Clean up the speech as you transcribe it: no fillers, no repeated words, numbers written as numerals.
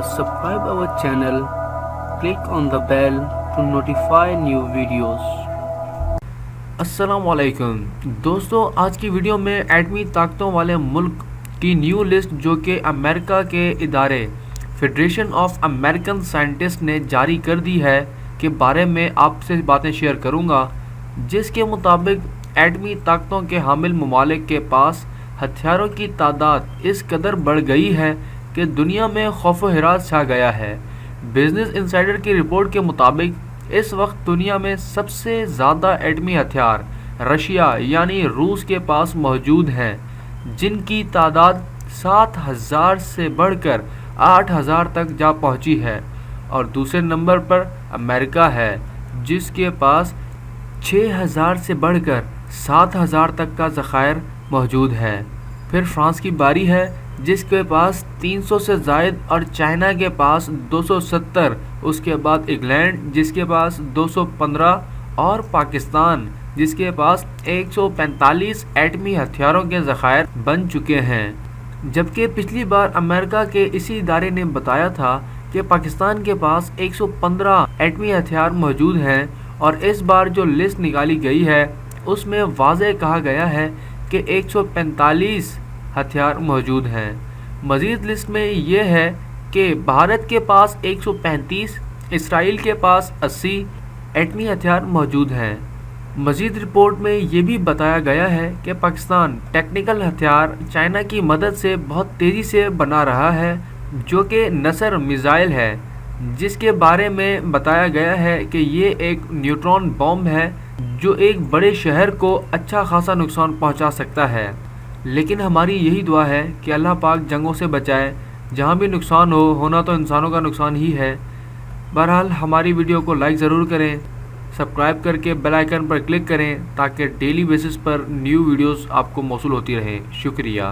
subscribe our channel, click on the bell to notify new videos. السلام دوستو، آج کی ویڈیو میں ایٹمی طاقتوں والے ملک کی نیو لسٹ جو کہ امریکہ کے ادارے فیڈریشن آف امریکن سائنٹسٹ نے جاری کر دی ہے کے بارے میں آپ سے باتیں شیئر کروں گا، جس کے مطابق ایٹمی طاقتوں کے حامل ممالک کے پاس ہتھیاروں کی تعداد اس قدر بڑھ گئی ہے کہ دنیا میں خوف و ہراس چھا گیا ہے۔ بزنس انسائیڈر کی رپورٹ کے مطابق اس وقت دنیا میں سب سے زیادہ ایٹمی ہتھیار رشیا یعنی روس کے پاس موجود ہیں، جن کی تعداد 7,000 سے بڑھ کر 8,000 تک جا پہنچی ہے، اور دوسرے نمبر پر امریکہ ہے جس کے پاس 6,000 سے بڑھ کر 7,000 تک کا ذخائر موجود ہے۔ پھر فرانس کی باری ہے جس کے پاس 300 سے زائد، اور چائنا کے پاس 270، اس کے بعد انگلینڈ جس کے پاس 215، اور پاکستان جس کے پاس 145 ایٹمی ہتھیاروں کے ذخائر بن چکے ہیں، جبکہ پچھلی بار امریکہ کے اسی ادارے نے بتایا تھا کہ پاکستان کے پاس 115 ایٹمی ہتھیار موجود ہیں، اور اس بار جو لسٹ نکالی گئی ہے اس میں واضح کہا گیا ہے کہ 145 ہتھیار موجود ہیں۔ مزید لسٹ میں یہ ہے کہ بھارت کے پاس 135، اسرائیل کے پاس 80 ایٹمی ہتھیار موجود ہیں۔ مزید رپورٹ میں یہ بھی بتایا گیا ہے کہ پاکستان ٹیکنیکل ہتھیار چائنا کی مدد سے بہت تیزی سے بنا رہا ہے، جو کہ نصر میزائل ہے، جس کے بارے میں بتایا گیا ہے کہ یہ ایک نیوٹرون بم ہے جو ایک بڑے شہر کو اچھا خاصا نقصان پہنچا سکتا ہے۔ لیکن ہماری یہی دعا ہے کہ اللہ پاک جنگوں سے بچائے، جہاں بھی نقصان ہونا تو انسانوں کا نقصان ہی ہے۔ بہرحال ہماری ویڈیو کو لائک ضرور کریں، سبسکرائب کر کے بیل آئیکن پر کلک کریں تاکہ ڈیلی بیسس پر نیو ویڈیوز آپ کو موصول ہوتی رہیں۔ شکریہ۔